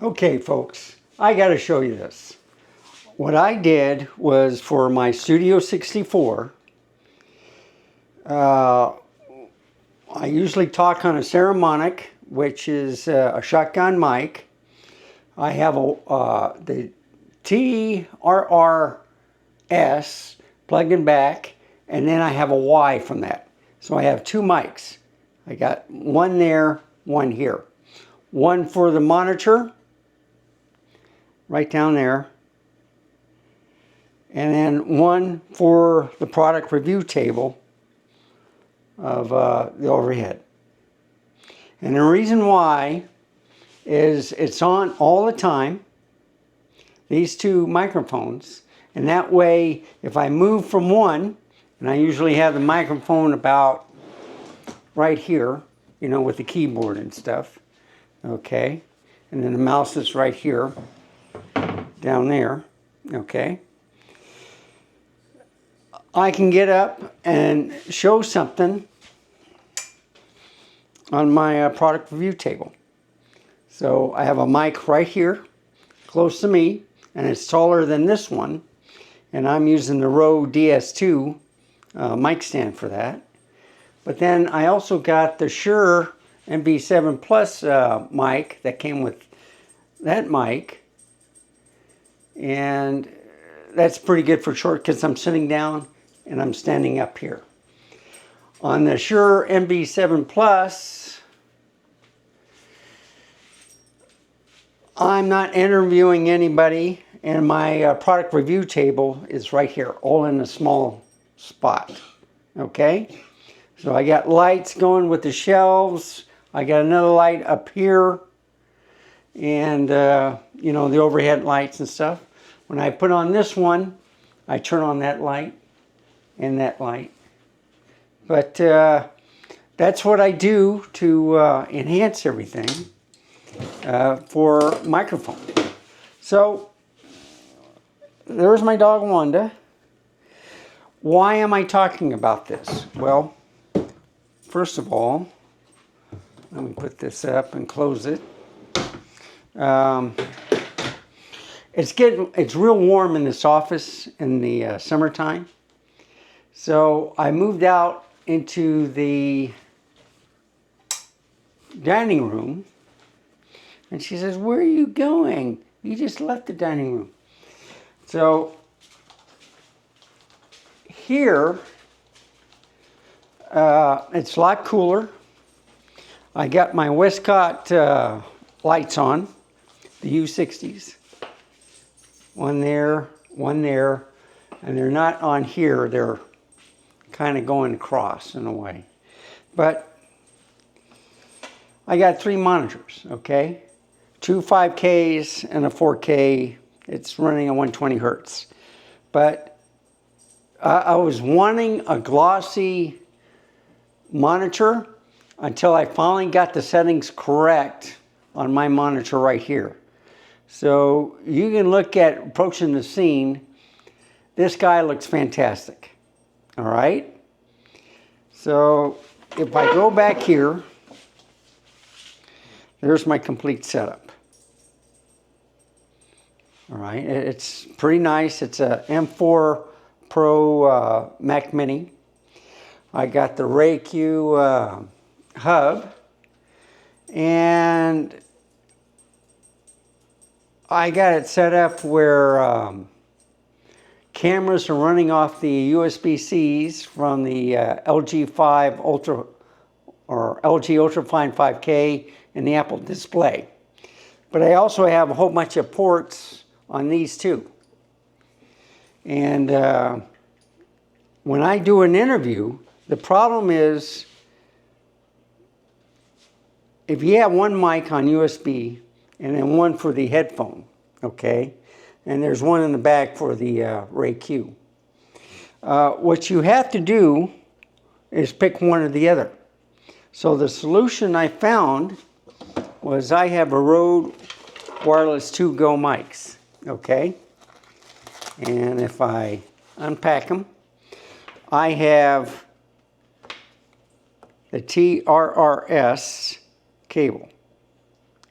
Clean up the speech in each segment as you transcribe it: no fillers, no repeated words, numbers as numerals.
Okay, folks, I got to show you this. What I did was for my Studio 64, I usually talk on a Saramonic, which is a shotgun mic. I have the TRRS plugging back, and then I have a Y from that. So I have two mics. I got one there, one here. One for the monitor, right down there. And then one for the product review table of the overhead. And the reason why is it's on all the time, these two microphones, and that way if I move from one, and I usually have the microphone about right here, you know, with the keyboard and stuff, okay, and then the mouse is right here, down there, okay, I can get up and show something on my product review table. So I have a mic right here, close to me, and it's taller than this one. And I'm using the Rode DS2 mic stand for that. But then I also got the Shure MB7 Plus mic that came with that mic. And that's pretty good for short because I'm sitting down and I'm standing up here. On the Shure MB7 Plus, I'm not interviewing anybody, and my product review table is right here, all in a small spot. Okay? So I got lights going with the shelves. I got another light up here, and you know, the overhead lights and stuff. When I put on this one, I turn on that light and that light. But that's what I do to enhance everything for microphone. So there's my dog Wanda. Why am I talking about this? Well, first of all, let me put this up and close it. It's real warm in this office in the summertime. So I moved out into the dining room, and she says, "Where are you going? You just left the dining room." So here, it's a lot cooler. I got my Westcott lights on, the U60s. One there, and they're not on here. They're kind of going across in a way. But I got three monitors, okay? Two 5Ks and a 4K. It's running at 120 hertz. But I was wanting a glossy monitor until I finally got the settings correct on my monitor right here. So you can look at approaching the scene. This guy looks fantastic. All right. So if I go back here, there's my complete setup. All right. It's pretty nice. It's a M4 Pro Mac Mini. I got the RayQ hub, and I got it set up where cameras are running off the USB-Cs from the LG5 Ultra or LG Ultrafine 5K and the Apple Display. But I also have a whole bunch of ports on these too. And when I do an interview, the problem is if you have one mic on USB and then one for the headphone, okay? And there's one in the back for the RayQ. What you have to do is pick one or the other. So the solution I found was I have a Rode Wireless 2 Go mics, okay? And if I unpack them, I have the TRRS cable,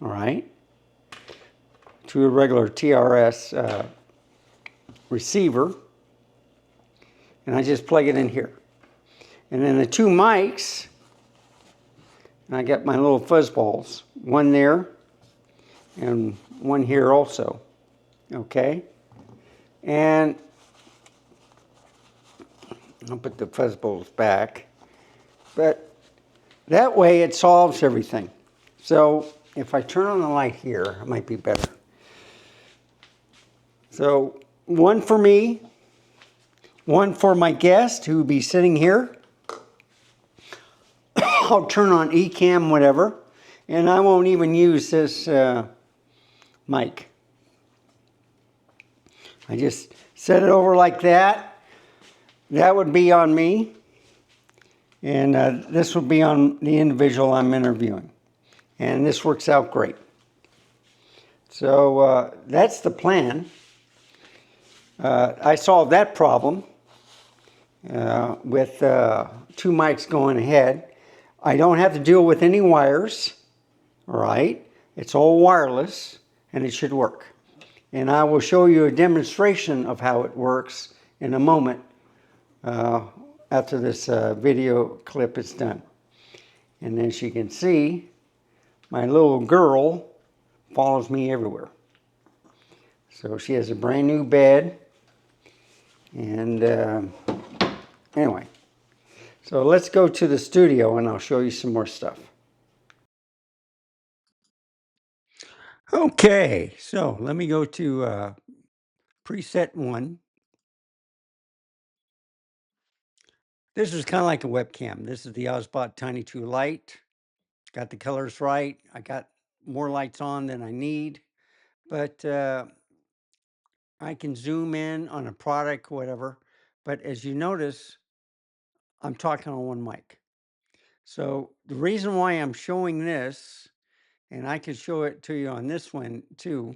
all right? to a regular TRS receiver, and I just plug it in here. And then the two mics, and I got my little fuzzballs, one there and one here also, okay? And I'll put the fuzzballs back, but that way it solves everything. So if I turn on the light here, it might be better. So one for me, one for my guest who will be sitting here. I'll turn on Ecamm, whatever, and I won't even use this mic. I just set it over like that. That would be on me, and this would be on the individual I'm interviewing. And this works out great. So that's the plan. I solved that problem with two mics going ahead. I don't have to deal with any wires, all right? It's all wireless, and it should work. And I will show you a demonstration of how it works in a moment after this video clip is done. And as you can see, my little girl follows me everywhere. So she has a brand new bed. And anyway, so let's go to the studio and I'll show you some more stuff. Okay, so let me go to preset 1. This is kind of like a webcam. This is the Osbot Tiny 2 Lite. Got the colors right. I got more lights on than I need, but I can zoom in on a product, whatever. But as you notice, I'm talking on one mic. So the reason why I'm showing this, and I can show it to you on this one too,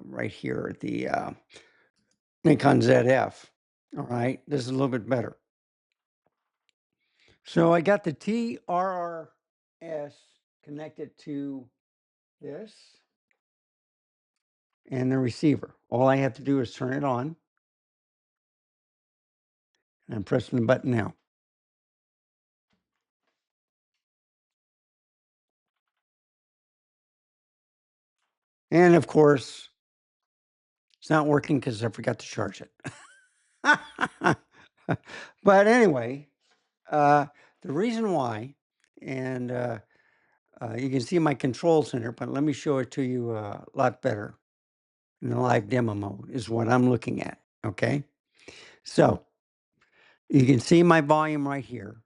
right here at the Nikon ZF. All right, this is a little bit better. So I got the TRRS connected to this and the receiver. All I have to do is turn it on. And I'm pressing the button now. And of course, it's not working because I forgot to charge it. But anyway, the reason why, and you can see my control center, but let me show it to you a lot better in the live demo mode is what I'm looking at, okay? So you can see my volume right here.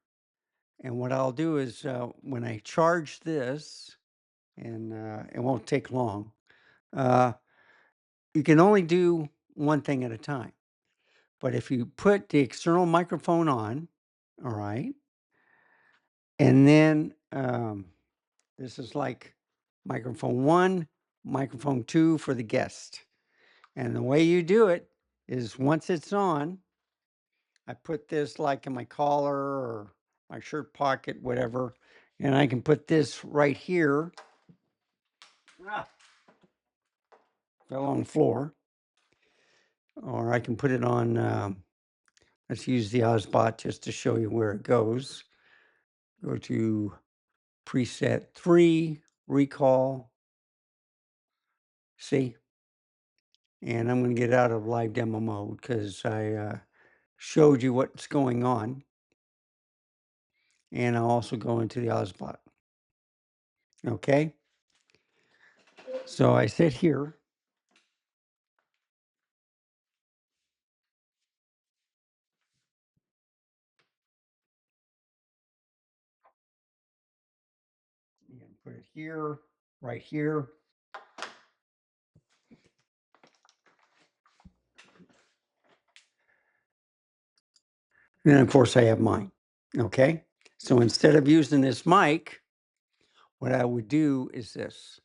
And what I'll do is when I charge this, and it won't take long, you can only do one thing at a time. But if you put the external microphone on, all right, and then this is like microphone 1, microphone 2 for the guest. And the way you do it is once it's on, I put this like in my collar or my shirt pocket, whatever, and I can put this right here. Fell on the floor. Or I can put it on, let's use the Osbot just to show you where it goes. Go to preset 3, recall, see? And I'm going to get out of live demo mode because I showed you what's going on. And I'll also go into the Osbot. Okay? So I sit here. And put it here, right here. And then, of course, I have mine. Okay? So instead of using this mic, what I would do is this.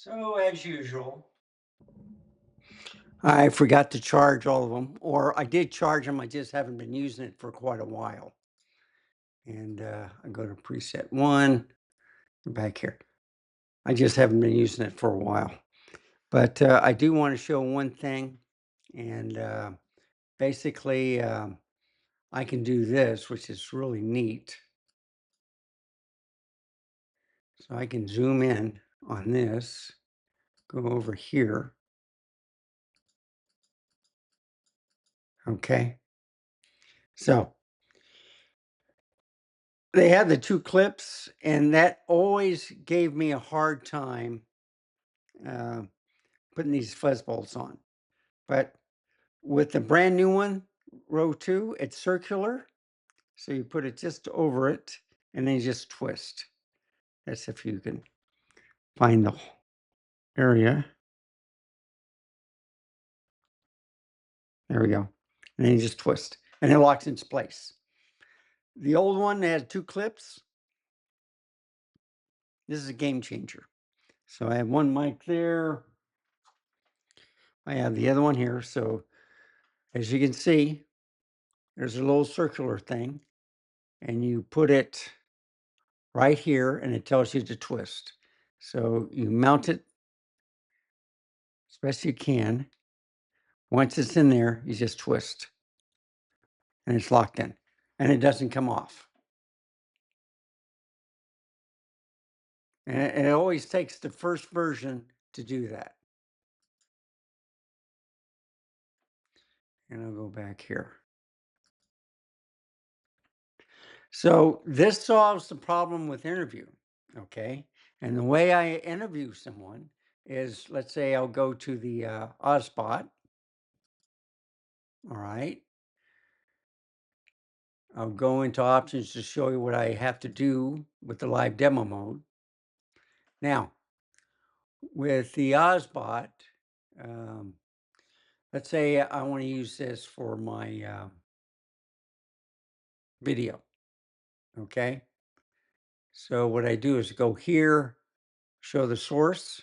So, as usual, I forgot to charge all of them, or I did charge them, I just haven't been using it for quite a while. And I go to preset one, back here. I just haven't been using it for a while. But I do want to show one thing, and basically I can do this, which is really neat. So I can zoom in on this, go over here. Okay. So they had the two clips, and that always gave me a hard time uh, putting these fuzz bolts on. But with the brand new one, row 2, it's circular. So you put it just over it and then you just twist. That's if you can find the area. There we go. And then you just twist and it locks into place. The old one had two clips. This is a game changer. So I have one mic there. I have the other one here. So as you can see, there's a little circular thing and you put it right here and it tells you to twist. So you mount it as best you can. Once it's in there, you just twist and it's locked in and it doesn't come off. And it always takes the first version to do that. And I'll go back here. So this solves the problem with interview, okay? And the way I interview someone is, let's say I'll go to the Ozbot, all right? I'll go into options to show you what I have to do with the live demo mode. Now, with the Ozbot, let's say I want to use this for my video, okay? So what I do is go here, show the source,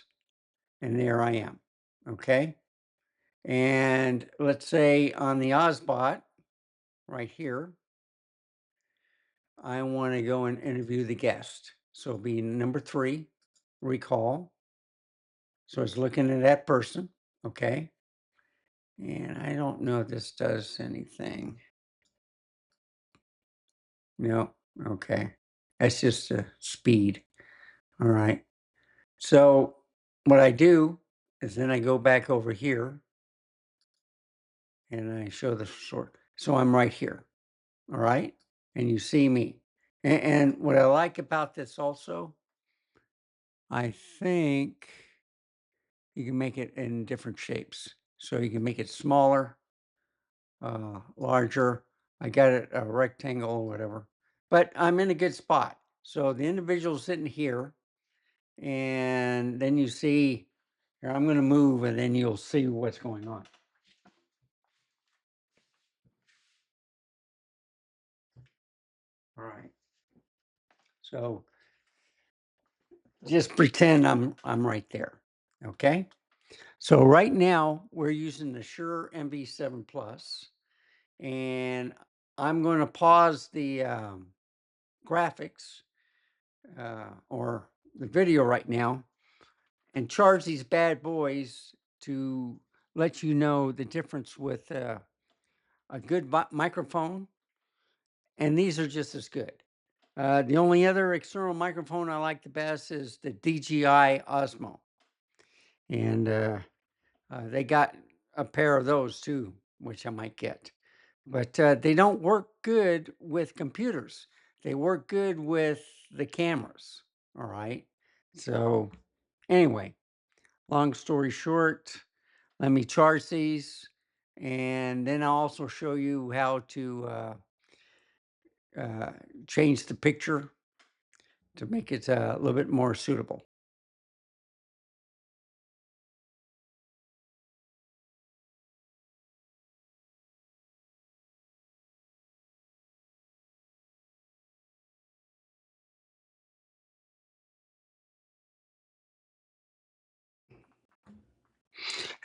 and there I am, okay? And let's say on the Ozbot, right here, I want to go and interview the guest. So it'll be number 3, recall. So it's looking at that person, okay? And I don't know if this does anything. No, okay. That's just a speed. All right. So what I do is then I go back over here and I show the sort. So I'm right here. All right. And you see me. And what I like about this also, I think you can make it in different shapes. So you can make it smaller, larger. I got it a rectangle or whatever, but I'm in a good spot. So the individual sitting here, and then you see here, I'm going to move and then you'll see what's going on. All right. So just pretend I'm right there. Okay. So right now we're using the Shure MV7 Plus, and I'm going to pause the graphics or the video right now and charge these bad boys to let you know the difference with a good microphone, and these are just as good. The only other external microphone I like the best is the DJI Osmo, and they got a pair of those too, which I might get. But they don't work good with computers. They work good with the cameras. All right. So anyway, long story short, let me charge these, and then I'll also show you how to change the picture to make it a little bit more suitable.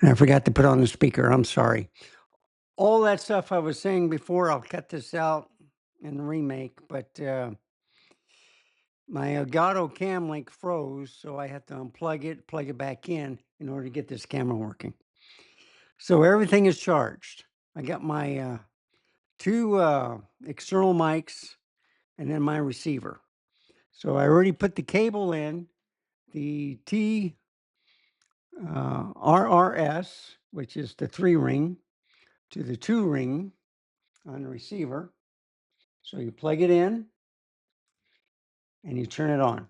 And I forgot to put on the speaker. I'm sorry. All that stuff I was saying before, I'll cut this out in the remake, but my Elgato Cam Link froze, so I had to unplug it, plug it back in order to get this camera working. So everything is charged. I got my two external mics and then my receiver. So I already put the cable in, the RRS, which is the 3-ring, to the 2-ring on the receiver. So you plug it in and you turn it on.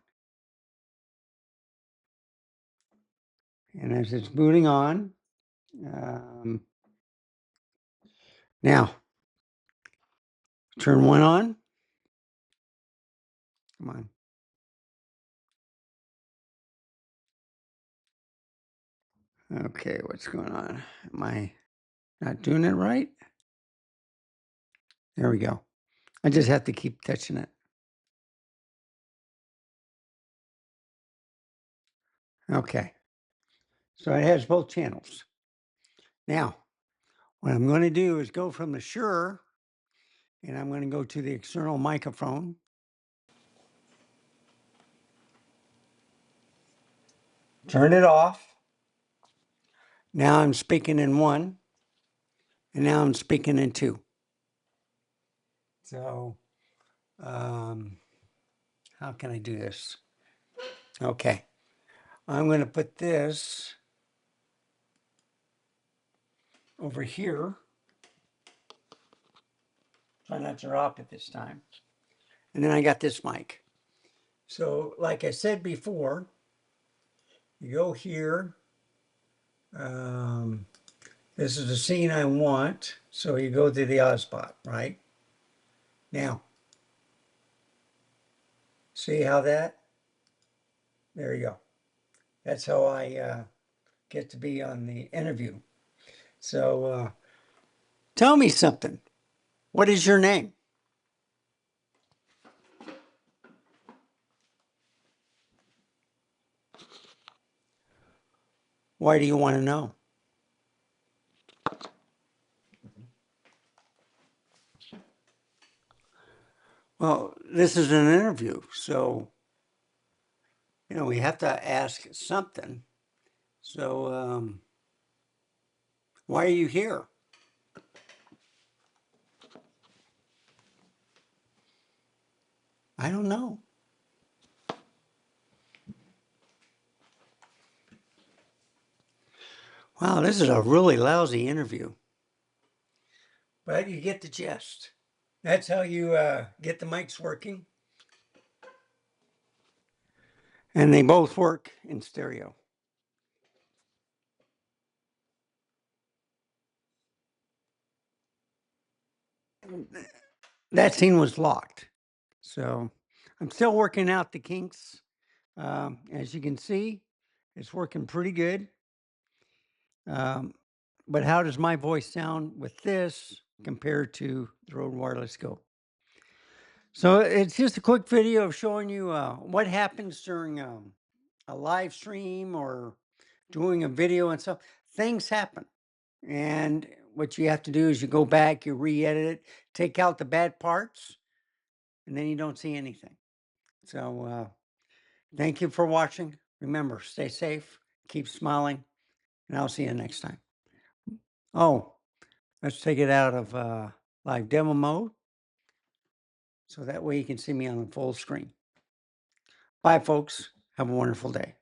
And as it's booting on, now turn one on. Come on. Okay, what's going on? Am I not doing it right? There we go. I just have to keep touching it. Okay. So it has both channels. Now, what I'm going to do is go from the Shure and I'm going to go to the external microphone. Turn it off. Now I'm speaking in 1 and now I'm speaking in 2. So, how can I do this? Okay. I'm going to put this over here. Try not to drop it this time. And then I got this mic. So like I said before, you go here. This is the scene I want. So you go to the Ozbot, right? Now, see how that? There you go. That's how I get to be on the interview. So tell me something. What is your name? Why do you want to know? Well, this is an interview, so, we have to ask something. So, why are you here? I don't know. Wow, this is a really lousy interview. But you get the gist. That's how you get the mics working. And they both work in stereo. That scene was locked. So I'm still working out the kinks. As you can see, it's working pretty good. But how does my voice sound with this compared to the Rode Wireless Go? So it's just a quick video of showing you what happens during a live stream or doing a video and stuff. Things happen. And what you have to do is you go back, you re-edit it, take out the bad parts, and then you don't see anything. So thank you for watching. Remember, stay safe, keep smiling, and I'll see you next time. Oh, let's take it out of live demo mode so that way you can see me on the full screen. Bye, folks. Have a wonderful day.